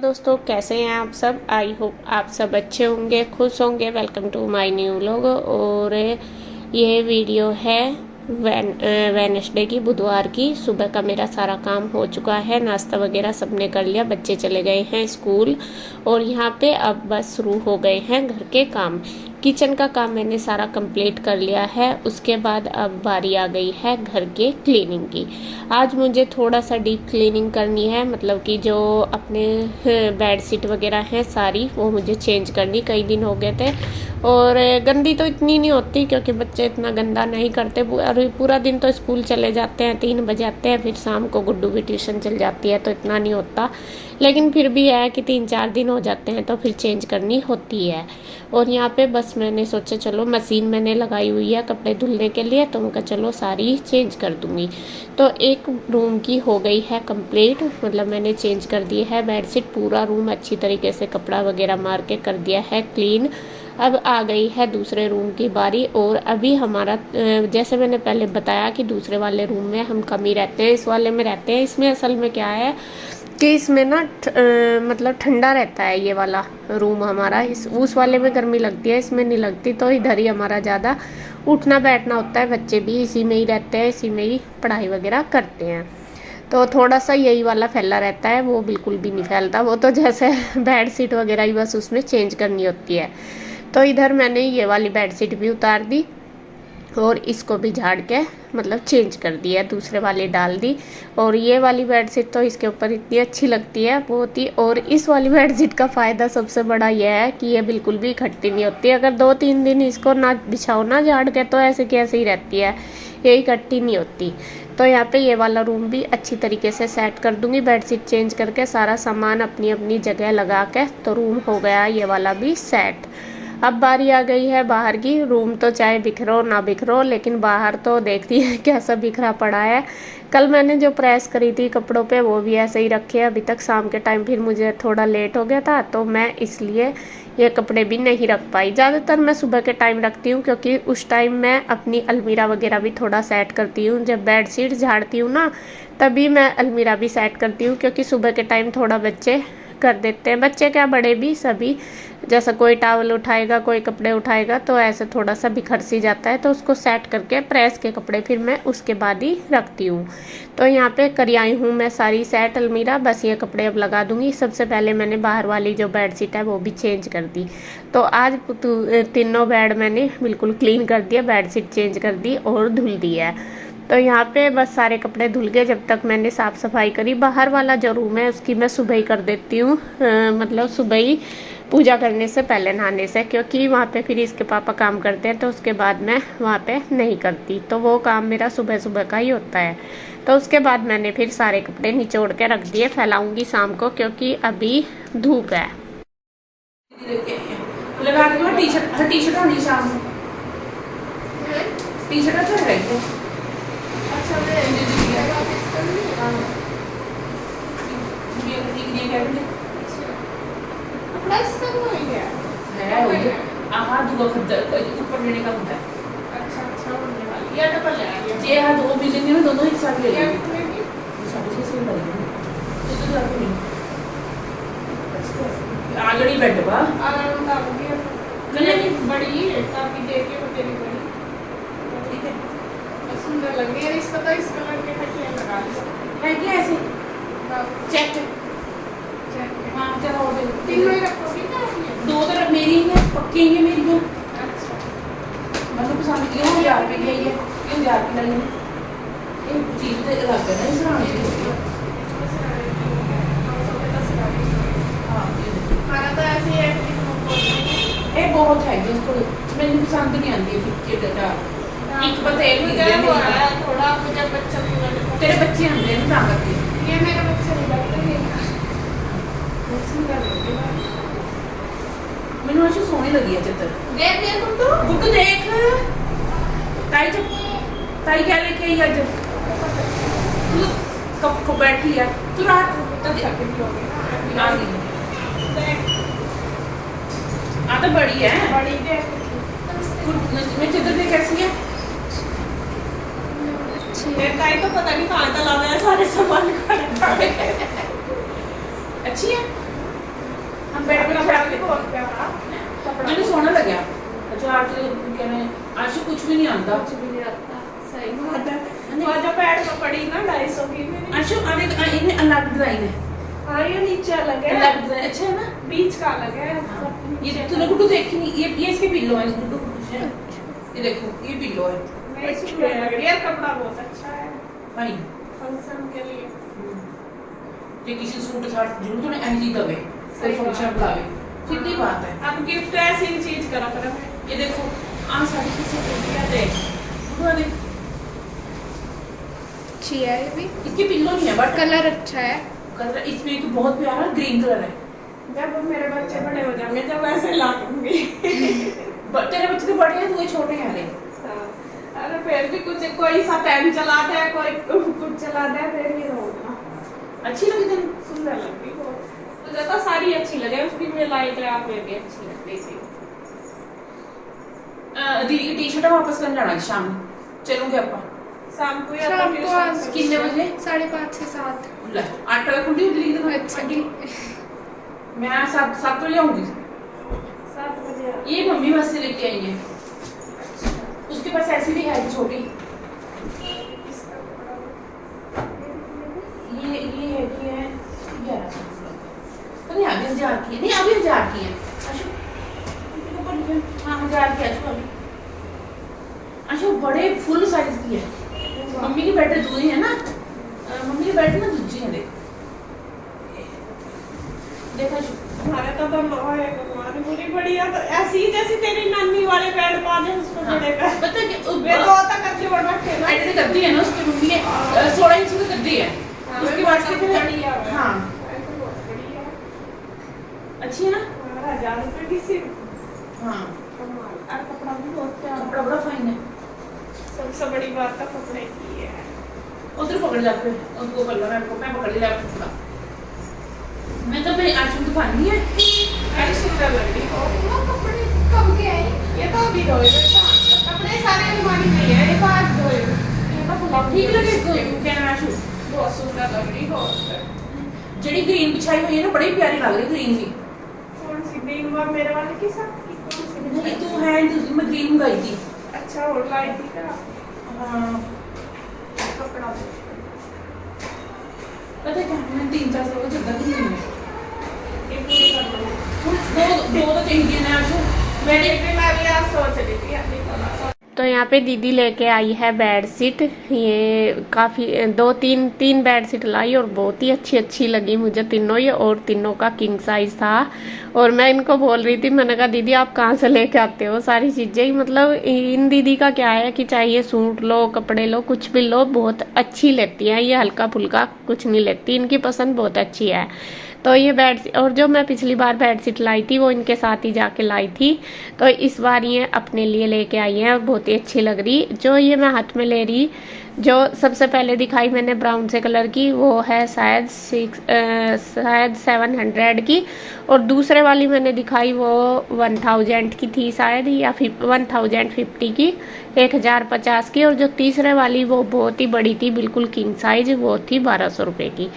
दोस्तों, कैसे हैं आप सब। आई होप आप सब अच्छे होंगे, खुश होंगे। Welcome to my new vlog. और ये वीडियो है वेडनेसडे की, बुधवार की। सुबह का मेरा सारा काम हो चुका है, नाश्ता वगैरह सबने कर लिया, बच्चे चले गए हैं स्कूल और यहाँ पे अब बस शुरू हो गए हैं घर के काम। किचन का काम मैंने सारा कंप्लीट कर लिया है। उसके बाद अब बारी आ गई है घर के क्लीनिंग की। आज मुझे थोड़ा सा डीप क्लीनिंग करनी है, मतलब कि जो अपने बेड शीट वगैरह हैं सारी, वो मुझे चेंज करनी। कई दिन हो गए थे और गंदी तो इतनी नहीं होती क्योंकि बच्चे इतना गंदा नहीं करते। और पूरा दिन तो स्कूल चले जाते हैं, 3 बजे आते हैं, फिर शाम को गुड्डू भी ट्यूशन चल जाती है, तो इतना नहीं होता। लेकिन फिर भी है कि 3-4 दिन हो जाते हैं तो फिर चेंज करनी होती है। और यहाँ पे बस मैंने सोचा चलो मशीन मैंने लगाई हुई है कपड़े धुलने के लिए, तो उनका चलो सारी चेंज कर दूँगी। तो एक रूम की हो गई है कंप्लीट, मतलब मैंने चेंज कर दी है बेडशीट। पूरा रूम अच्छी तरीके से कपड़ा वगैरह मार के कर दिया है क्लीन। अब आ गई है दूसरे रूम की बारी। और अभी हमारा जैसे मैंने पहले बताया कि दूसरे वाले रूम में हम कम ही रहते हैं, इस वाले में रहते हैं। इसमें असल में क्या है कि इसमें ना मतलब ठंडा रहता है ये वाला रूम हमारा। उस वाले में गर्मी लगती है, इसमें नहीं लगती। तो इधर ही हमारा ज़्यादा उठना बैठना होता है, बच्चे भी इसी में ही रहते हैं, इसी में ही पढ़ाई वगैरह करते हैं। तो थोड़ा सा यही वाला फैला रहता है, वो बिल्कुल भी नहीं फैलता। वो तो जैसे बेड शीट वगैरह ही बस उसमें चेंज करनी होती है। तो इधर मैंने ये वाली बेड शीट भी उतार दी और इसको भी झाड़ के मतलब चेंज कर दिया, दूसरे वाली डाल दी। और ये वाली बेडशीट तो इसके ऊपर इतनी अच्छी लगती है बहुत ही। और इस वाली बेडशीट का फ़ायदा सबसे बड़ा यह है कि ये बिल्कुल भी इकट्ठी नहीं होती। अगर 2-3 दिन इसको ना बिछाओ ना झाड़ के, तो ऐसे की ऐसे ही रहती है, ये इकट्ठी नहीं होती। तो यहाँ पे ये वाला रूम भी अच्छी तरीके से सेट कर दूंगी, बेडशीट चेंज करके सारा सामान अपनी अपनी जगह लगा के। तो रूम हो गया ये वाला भी सेट। अब बारी आ गई है बाहर की। रूम तो चाहे बिखरो ना बिखरो, लेकिन बाहर तो देखती है कैसा बिखरा पड़ा है। कल मैंने जो प्रेस करी थी कपड़ों पे, वो भी ऐसे ही रखे हैं अभी तक। शाम के टाइम फिर मुझे थोड़ा लेट हो गया था, तो मैं इसलिए ये कपड़े भी नहीं रख पाई। ज़्यादातर मैं सुबह के टाइम रखती हूँ, क्योंकि उस टाइम मैं अपनी अलमीरा वगैरह भी थोड़ा सेट करती हूँ। जब बेड शीट झाड़ती हूँ ना, तभी मैं अलमीरा भी सेट करती हूँ, क्योंकि सुबह के टाइम थोड़ा बच्चे कर देते हैं, बच्चे क्या बड़े भी सभी। जैसा कोई टॉवल उठाएगा, कोई कपड़े उठाएगा, तो ऐसे थोड़ा सा बिखर सी जाता है। तो उसको सेट करके प्रेस के कपड़े फिर मैं उसके बाद ही रखती हूँ। तो यहाँ पे कर आई हूँ मैं सारी सेट अलमीरा। बस ये कपड़े अब लगा दूंगी। सबसे पहले मैंने बाहर वाली जो बेडशीट है वो भी चेंज कर दी। तो आज तीनों बेड मैंने बिल्कुल क्लीन कर दिया, बेडशीट चेंज कर दी और धुल दी है। तो यहाँ पे बस सारे कपड़े धुल गए जब तक मैंने साफ़ सफाई करी। बाहर वाला जो रूम है उसकी मैं सुबह ही कर देती हूँ, मतलब सुबह ही पूजा करने से पहले, नहाने से, क्योंकि वहाँ पे फिर इसके पापा काम करते हैं, तो उसके बाद मैं वहाँ पे नहीं करती। तो वो काम मेरा सुबह सुबह का ही होता है। तो उसके बाद मैंने फिर सारे कपड़े निचोड़ के रख दिए। फैलाऊंगी शाम को, क्योंकि अभी धूप है। लगा के टी-शर्ट होनी शाम को। टी-शर्ट अच्छा रहेगा। अच्छा मैं ये क्या है? अपना इसका वो है वही। आहा दूसरा खद्दर कोई ऊपर लेने का होता है। अच्छा होने वाली या डबल है ये। हां 2 मिलेंगे ना, दोनों एक साथ ले लेंगे। ये 650 में लगेगा तो जाके नहीं। अच्छा आगड़ी बैठ बा आगड़ी डालूंगी नहीं बड़ी है, काफी दे के वो तेरी बड़ी ठीक है। सुंदर लग रही है। इसका तो इस कलर के टकिया लगा लो है क्या ऐसे चेक हाँ चलो दे तीनों ही रखोगी क्या? 2 तरफ मेरी है, पक्की है मेरी है। अच्छा मतलब पसंद की 1000 रुपए की है, ये 1000 की लगी ये चीज तो लग है ना इस रानी की। हाँ हमारा तो ऐसे है ये बहुत है इसको मैंने पसंद नहीं आती है फिर डाटा एक बात है थोड़ा मुझे बच्चा तेरे बच्चे होंगे ना करके ये मेरे बच्चे नहीं लगते मैंने आज सोनी लगी है चित्र देख देख बुक देख ताई क्या लेके आई आज कब को बैठी है तू रात तक आ गई आ तो बड़ी है बड़ी मैं चित्र देख कैसी है ताई तो पता नहीं कहाँ तक लाना है सारे सामान अच्छी है हम बेड पे कपड़ा रख भी के बहुत प्यारा कपड़ा मैंने सोना लगे अच्छा आज कह रहे आशु कुछ भी नहीं आता कुछ भी नहीं आता सही बात है और जो पैड में पड़ी ना 250 की मेरी आशु अरे इन्हें अलग डिजाइन है हाँ ये नीचे अलग है अलग डिजाइन अच्छा है ना बीच का अलग है ये तूने गुड्डू देखी नहीं ये इसके पिल्लो है गुड्डू ये देखो ये पिल्लो है मैं सुंदर लग रही है कपड़ा बहुत अच्छा है भाई फंक्शन के लिए ये किसी सूट साट जरूर तूने ऐसी दबे कोई फंक्शन बुलावे सीधी बात है अब गिफ्ट ऐसी चीज करा कर ये देखो आ साड़ी किसी को दिया दे गुड्डू देख अच्छी है ये भी इसके पिल्लो नहीं है बट कलर अच्छा है कलर इसमें तो बहुत प्यारा ग्रीन कलर है जब मेरे बच्चे बड़े हो जाएंगे जब ऐसे ला दूंगी तेरे बच्चे तो बड़े हैं तू ये छोटे हैं अरे अरे फिर भी कुछ कोई सा पेन चला दे कोई कुछ चला दे फिर ये होगा अच्छी लगी तेरे सुंदर लग रही बहुत मुझे तो सारी अच्छी लगे उसकी में लाइट है आप में भी अच्छी लग रही थी दीदी की टी शर्ट वापस करने जाना है शाम चलोगे आपा शाम को या शाम को आज कितने बजे 5:30 से 7 ले 8 बजे खुली होती है तो अच्छा मैं 7 बजे आऊंगी 7 बजे ये मम्मी बस से लेके आई है उसके पास ऐसी भी है छोटी इसका कपड़ा ये है कि है 11 अरे अभी 1000 की है नहीं अभी 1000 की है हाँ 1000 की है अभी अच्छा बड़े फुल साइज की है मम्मी की बेड दूरी है ना मम्मी की बेड ना दूजी है देखा हमारे तो है भगवान पूरी बढ़िया तो ऐसी ही जैसी तेरी नानी वाले पैड पा जाए उसको पड़ेगा पता है वे तो तक अच्छे बड़ रखे ना ऐसे गद्दी है ना उसकी मम्मी के 16 इंच की गद्दी है उसके बाद से फिर बढ़िया है हाँ तो बहुत बढ़िया अच्छी है ना 1000 रुपए की सिर्फ हाँ कमाल और कपड़ा भी बहुत प्यारा कपड़ा बड़ा फाइन है सबसे बड़ी बात तो कपड़े की है उधर पकड़ जाते हैं उनको कर लो मैं पकड़ लिया आपको मैं तो मेरी आशु दुकानी है अरे सुंदर लग रही हो वो कपड़े कब के आए ये तो अभी धोए बेटा कपड़े सारे अलमारी में है ये तो आज धोए ये तो खुला ठीक लगे क्या नाम आशु बहुत सुंदर लग रही हो जड़ी ग्रीन बिछाई हुई है ना बड़ी प्यारी लग रही ग्रीन भी कौन सी ग्रीन वो मेरे वाले के साथ की कौन सी नहीं तो है मैं ग्रीन मंगाई थी अच्छा और लाई थी क्या हाँ कपड़ा पता है क्या मैं 3-4 साल से जगह नहीं है ये पूरी कर लो दो तो चाहिए ना आशु मैंने भी मैं भी आज सोच रही थी अभी तो यहाँ पे दीदी लेके आई है बेड शीट ये काफ़ी 2-3 बेड शीट लाई और बहुत ही अच्छी लगी मुझे तीनों ही और तीनों का किंग साइज था और मैं इनको बोल रही थी मैंने कहा दीदी आप कहाँ से लेके आते हो सारी चीज़ें ही मतलब इन दीदी का क्या है कि चाहिए सूट लो कपड़े लो कुछ भी लो बहुत अच्छी लेती हैं ये हल्का फुल्का कुछ नहीं लेती इनकी पसंद बहुत अच्छी है तो ये बेड और जो मैं पिछली बार बेडशीट लाई थी वो इनके साथ ही जाके लाई थी तो इस बार ये अपने लिए लेके आई हैं और बहुत ही अच्छी लग रही जो ये मैं हाथ में ले रही जो सबसे पहले दिखाई मैंने ब्राउन से कलर की वो है शायद 700 की और दूसरे वाली मैंने दिखाई वो 1000 की थी शायद या 1050 की 1050 की और जो तीसरे वाली वो बहुत ही बड़ी थी बिल्कुल किंग साइज वो थी 1200 रुपये की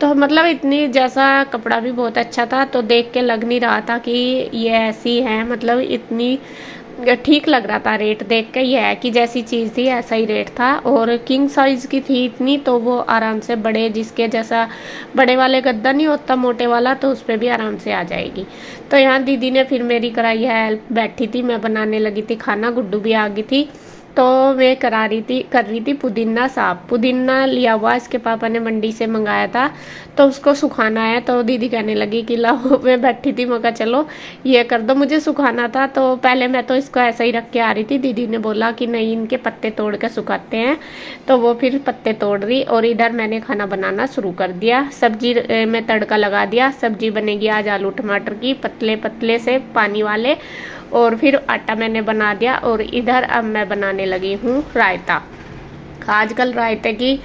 तो मतलब इतनी जैसा कपड़ा भी बहुत अच्छा था तो देख के लग नहीं रहा था कि ये ऐसी है मतलब इतनी ठीक लग रहा था रेट देख के ये है कि जैसी चीज़ थी ऐसा ही रेट था और किंग साइज़ की थी इतनी तो वो आराम से बड़े जिसके जैसा बड़े वाले गद्दा नहीं होता मोटे वाला तो उस पर भी आराम से आ जाएगी तो यहाँ दीदी ने फिर मेरी कराई है हेल्प बैठी थी मैं बनाने लगी थी खाना गुड्डू भी आ गई थी तो मैं कर रही थी पुदीना साफ पुदीना लिया हुआ इसके पापा ने मंडी से मंगाया था तो उसको सुखाना है तो दीदी कहने लगी कि लाओ मैं बैठी थी मैं कहा चलो ये कर दो मुझे सुखाना था तो पहले मैं तो इसको ऐसा ही रख के आ रही थी दीदी ने बोला कि नहीं इनके पत्ते तोड़ के सुखाते हैं तो वो फिर पत्ते तोड़ रही और इधर मैंने खाना बनाना शुरू कर दिया सब्जी में तड़का लगा दिया सब्जी बनेगी आज आलू टमाटर की पतले पतले से पानी वाले और फिर आटा मैंने बना दिया और इधर अब मैं बनाने लगी हूँ रायता आजकल रायते की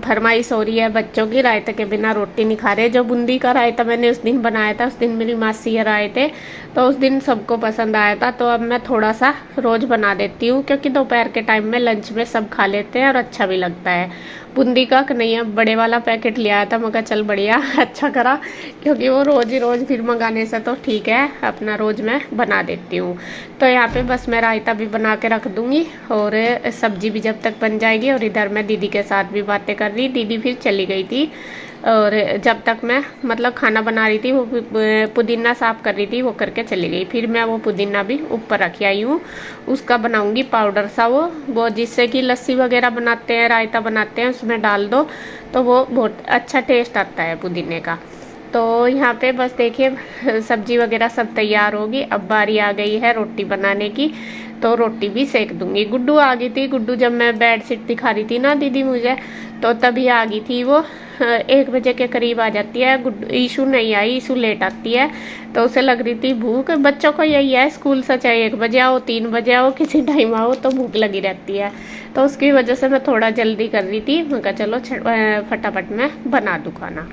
फरमाइश हो रही है बच्चों की रायते के बिना रोटी नहीं खा रहे जो बूंदी का रायता मैंने उस दिन बनाया था उस दिन मेरी मासी आए थे तो उस दिन सबको पसंद आया था तो अब मैं थोड़ा सा रोज़ बना देती हूँ क्योंकि दोपहर के टाइम में लंच में सब खा लेते हैं और अच्छा भी लगता है बूंदी का कन्हैया बड़े वाला पैकेट ले आया था। मैं कहा चल बढ़िया, अच्छा करा, क्योंकि वो रोज़ ही रोज़ फिर मंगाने से तो ठीक है, अपना रोज़ मैं बना देती हूँ। तो यहाँ पे बस मैं रायता भी बना के रख दूँगी और सब्जी भी जब तक बन जाएगी। और इधर मैं दीदी के साथ भी बातें कर रही, दीदी फिर चली गई थी। और जब तक मैं मतलब खाना बना रही थी, वो पुदीना साफ़ कर रही थी, वो करके चली गई। फिर मैं वो पुदीना भी ऊपर रखी आई हूँ, उसका बनाऊंगी पाउडर सा, वो जिससे कि लस्सी वगैरह बनाते हैं, रायता बनाते हैं, उसमें डाल दो तो वो बहुत अच्छा टेस्ट आता है पुदीने का। तो यहाँ पे बस देखिए सब्जी वगैरह सब तैयार होगी। अब बारी आ गई है रोटी बनाने की, तो रोटी भी सेक दूंगी। गुड्डू आ गई थी, गुड्डू जब मैं बेड शीट दिखा रही थी ना दीदी मुझे, तो तभी आ गई थी वो। 1 बजे के करीब आ जाती है। गुड्डू ईशू नहीं आई, ईशू लेट आती है, तो उसे लग रही थी भूख। बच्चों को यही है, स्कूल से चाहे 1 बजे आओ, 3 बजे आओ, किसी टाइम आओ तो भूख लगी रहती है। तो उसकी वजह से मैं थोड़ा जल्दी कर रही थी। मैं कहा चलो फटाफट मैं बना दूँ खाना।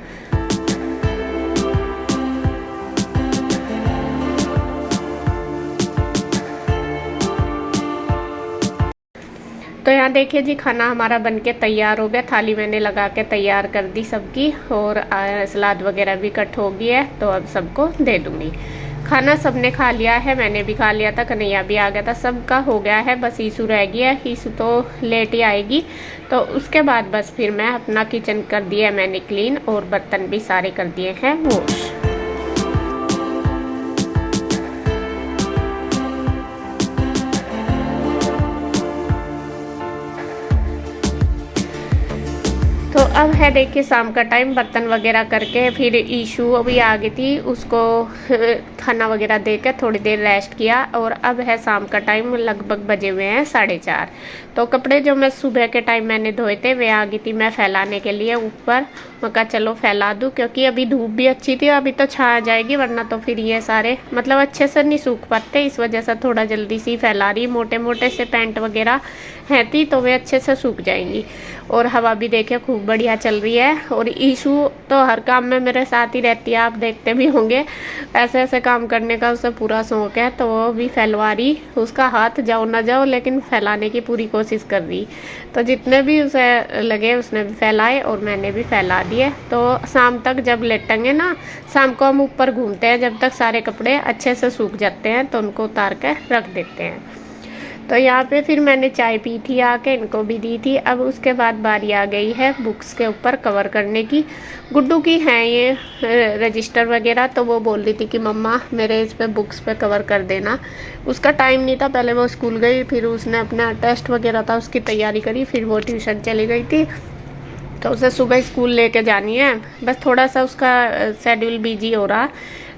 तो यहाँ देखिए जी, खाना हमारा बनके तैयार हो गया। थाली मैंने लगा के तैयार कर दी सबकी, और सलाद वगैरह भी कट हो गई है, तो अब सबको दे दूँगी। खाना सबने खा लिया है, मैंने भी खा लिया था, कन्हैया भी आ गया था, सबका हो गया है। बस ईशू रह गया है, ईशू तो लेट ही आएगी। तो उसके बाद बस फिर मैं अपना किचन कर दिया है मैंने क्लीन, और बर्तन भी सारे कर दिए हैं वॉश। तो अब है देखिए शाम का टाइम, बर्तन वगैरह करके फिर ईशू अभी आ गई थी, उसको खाना वगैरह देकर थोड़ी देर रेस्ट किया। और अब है शाम का टाइम, लगभग बजे हुए हैं 4:30। तो कपड़े जो मैं सुबह के टाइम मैंने धोए थे, वे आ गई थी मैं फैलाने के लिए ऊपर। मैं कहा चलो फैला दूँ, क्योंकि अभी धूप भी अच्छी थी, अभी तो छा जाएगी, वरना तो फिर ये सारे मतलब अच्छे से नहीं सूख पाते। इस वजह से थोड़ा जल्दी सी फैला रही। मोटे मोटे से पैंट वगैरह है थी, तो वे अच्छे से सूख जाएंगी। और हवा भी देखे खूब बढ़िया चल रही है। और ईशू तो हर काम में मेरे साथ ही रहती है, आप देखते भी होंगे, ऐसे ऐसे काम करने का उसे पूरा शौक है। तो वो भी फैलवा रही, उसका हाथ जाओ ना जाओ, लेकिन फैलाने की पूरी कोशिश कर रही। तो जितने भी उसे लगे उसने भी फैलाए, और मैंने भी फैला दिए। तो शाम तक जब लेटेंगे ना, शाम को हम ऊपर घूमते हैं, जब तक सारे कपड़े अच्छे से सूख जाते हैं तो उनको उतार कर रख देते हैं। तो यहाँ पे फिर मैंने चाय पी थी आके, इनको भी दी थी। अब उसके बाद बारी आ गई है बुक्स के ऊपर कवर करने की। गुड्डू की हैं ये रजिस्टर वगैरह, तो वो बोल रही थी कि मम्मा मेरे इस पे बुक्स पे कवर कर देना। उसका टाइम नहीं था, पहले वो स्कूल गई, फिर उसने अपना टेस्ट वगैरह था उसकी तैयारी करी, फिर वो ट्यूशन चली गई थी। तो उसे सुबह स्कूल लेके जानी है, बस थोड़ा सा उसका शेड्यूल बिजी हो रहा।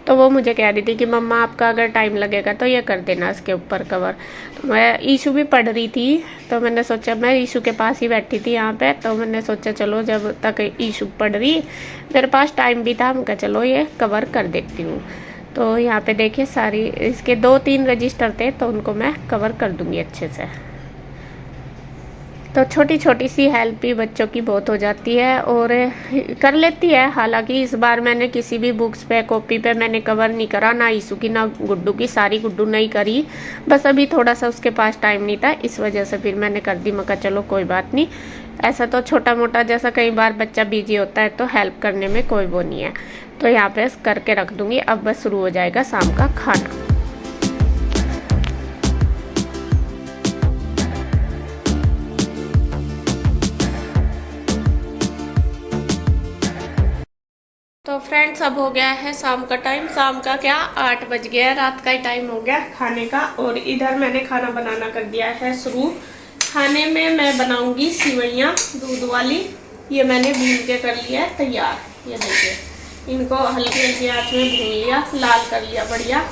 तो वो मुझे कह रही थी कि मम्मा आपका अगर टाइम लगेगा तो ये कर देना इसके ऊपर कवर। तो मैं ईशू भी पढ़ रही थी, तो मैंने सोचा, मैं ईशू के पास ही बैठी थी यहाँ पे, तो मैंने सोचा चलो जब तक ईशू पढ़ रही, मेरे पास टाइम भी था, मैं चलो ये कवर कर देती हूँ। तो यहाँ पे देखिए सारी इसके 2-3 रजिस्टर थे, तो उनको मैं कवर कर दूँगी अच्छे से। तो छोटी छोटी सी हेल्प भी बच्चों की बहुत हो जाती है, और कर लेती है। हालांकि इस बार मैंने किसी भी बुक्स पे कॉपी पे मैंने कवर नहीं करा, ना ईशू की ना गुड्डू की, सारी गुड्डू नहीं करी। बस अभी थोड़ा सा उसके पास टाइम नहीं था, इस वजह से फिर मैंने कर दी। मैं कहा चलो कोई बात नहीं, ऐसा तो छोटा मोटा जैसा कई बार बच्चा बिजी होता है तो हेल्प करने में कोई वो नहीं है। तो यहाँ पे करके रख दूँगी। अब बस शुरू हो जाएगा शाम का खाना। तो फ्रेंड्स अब हो गया है शाम का टाइम, शाम का क्या 8 बज गया है, रात का ही टाइम हो गया खाने का। और इधर मैंने खाना बनाना कर दिया है शुरू। खाने में मैं बनाऊंगी सिवैयाँ दूध वाली। ये मैंने भून के कर लिया है तैयार, ये देखिए, इनको हल्की हल्की आँच में भून लिया, लाल कर लिया बढ़िया।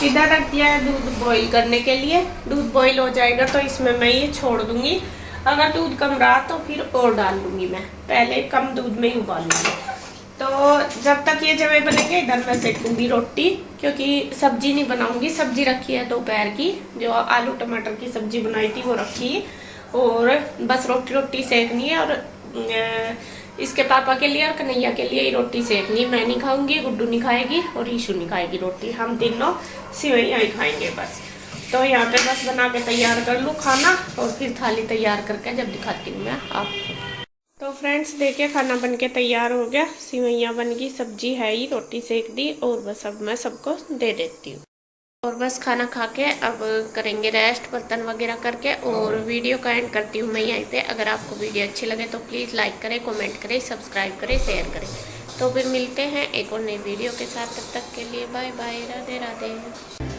इधर रख दिया है दूध बॉईल करने के लिए। दूध बॉईल हो जाएगा तो इसमें मैं ये छोड़ दूंगी। अगर दूध कम रहा तो फिर और डाल दूंगी, मैं पहले कम दूध में ही उबाल लूँगी। तो जब तक ये जवे बनेंगे, इधर मैं सेक दूंगी रोटी, क्योंकि सब्जी नहीं बनाऊंगी। सब्जी रखी है दोपहर की, जो आलू टमाटर की सब्जी बनाई थी वो रखी, और बस रोटी सेकनी है। और इसके पापा के लिए और कन्हैया के लिए ही रोटी सेकनी। मैं नहीं खाऊंगी, गुड्डू नहीं खाएगी और ईशू नहीं खाएगी रोटी, हम तीनों सिवैयाँ ही खाएंगे बस। तो यहाँ पे बस बना के तैयार कर लूँ खाना, और फिर थाली तैयार करके जब दिखाती हूँ मैं आपको। तो फ्रेंड्स देखिए खाना बन के तैयार हो गया, सिवैयाँ बन गई, सब्जी है ही, रोटी सेक दी और बस अब मैं सबको दे देती हूँ। और बस खाना खा के अब करेंगे रेस्ट, बर्तन वगैरह करके, और वीडियो का एंड करती हूँ मैं यहीं पे। अगर आपको वीडियो अच्छी लगे तो प्लीज़ लाइक करें, कमेंट करें, सब्सक्राइब करें, शेयर करें। तो फिर मिलते हैं एक और नई वीडियो के साथ, तब तक के लिए बाय बाय, राधे राधे।